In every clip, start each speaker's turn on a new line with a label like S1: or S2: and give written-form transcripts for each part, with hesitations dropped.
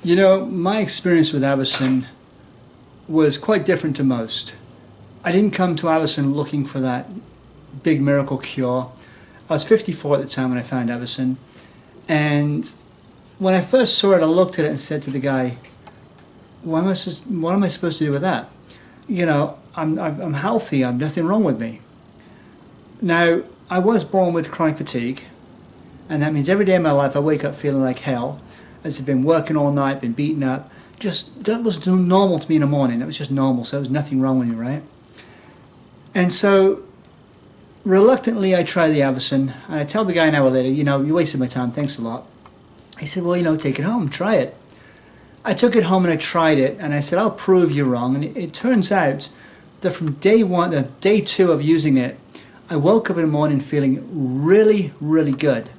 S1: You know, my experience with AVACEN was quite different to most. I didn't come to AVACEN looking for that big miracle cure. I was 54 at the time when I found AVACEN, and when I first saw it, I looked at it and said to the guy, what am I supposed to do with that? You know, I'm healthy, I've nothing wrong with me. Now, I was born with chronic fatigue, and that means every day of my life I wake up feeling like hell, as I've been working all night, been beaten up. Just, that was normal to me in the morning. That was just normal, so there was nothing wrong with me, right? And so, reluctantly, I try the AVACEN, and I tell the guy an hour later, you know, you wasted my time, thanks a lot. He said, well, you know, take it home, try it. I took it home and I tried it, and I said, I'll prove you wrong. And it turns out that from day two of using it, I woke up in the morning feeling really, really good.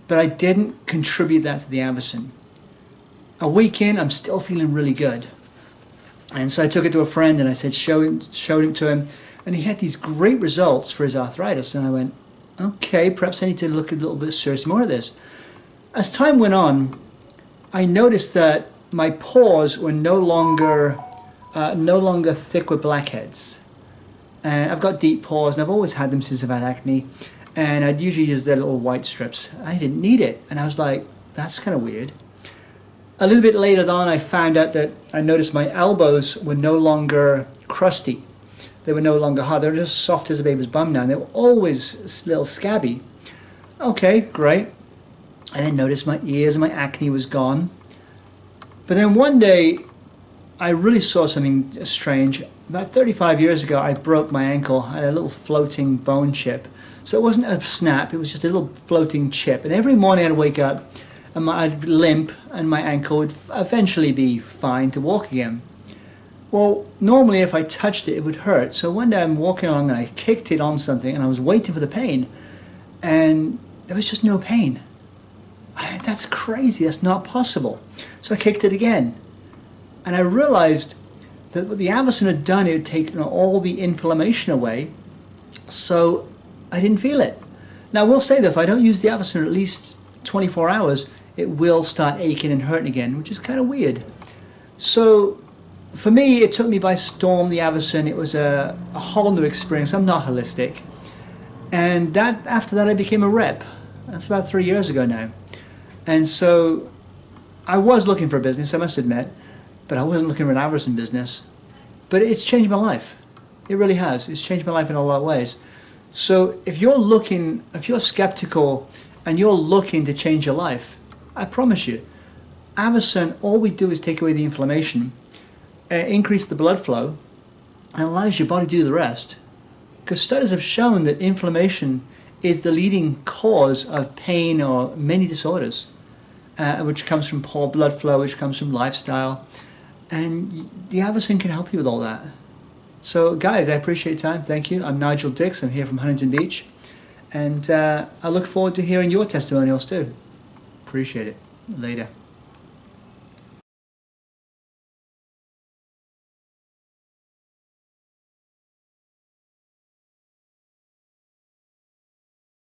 S1: But I didn't contribute that to the AVACEN. A week in, I'm still feeling really good. And so I took it to a friend and I said, showed it to him, and he had these great results for his arthritis. And I went, okay, perhaps I need to look a little bit seriously more at this. As time went on, I noticed that my pores were no longer thick with blackheads. And I've got deep pores, and I've always had them since I've had acne. And I'd usually use their little white strips. I didn't need it, and I was like, that's kind of weird. A little bit later on, I found out that I noticed my elbows were no longer crusty. They were no longer hard. They were just soft as a baby's bum now, and they were always a little scabby. Okay, great. I then noticed my ears and my acne was gone. But then one day, I really saw something strange. About 35 years ago, I broke my ankle. I had a little floating bone chip. So it wasn't a snap, it was just a little floating chip. And every morning I'd wake up and I'd limp, and my ankle would eventually be fine to walk again. Well, normally if I touched it, it would hurt. So one day I'm walking along and I kicked it on something, and I was waiting for the pain, and there was just no pain. That's crazy, that's not possible. So I kicked it again. And I realized that what the AVACEN had done, it had taken all the inflammation away, so I didn't feel it. Now, I will say that if I don't use the AVACEN at least 24 hours, it will start aching and hurting again, which is kind of weird. So, for me, it took me by storm, the AVACEN. It was a whole new experience. I'm not holistic. And after that, I became a rep. That's about 3 years ago now. And so, I was looking for a business, I must admit, but I wasn't looking for an AVACEN business. But it's changed my life. It really has. It's changed my life in a lot of ways. So if you're skeptical and you're looking to change your life, I promise you, AVACEN, all we do is take away the inflammation, increase the blood flow, and allows your body to do the rest. Because studies have shown that inflammation is the leading cause of pain or many disorders, which comes from poor blood flow, which comes from lifestyle. And the AVACEN can help you with all that. So guys, I appreciate your time. Thank you. I'm Nigel Dix. I'm here from Huntington Beach. And I look forward to hearing your testimonials too. Appreciate it. Later.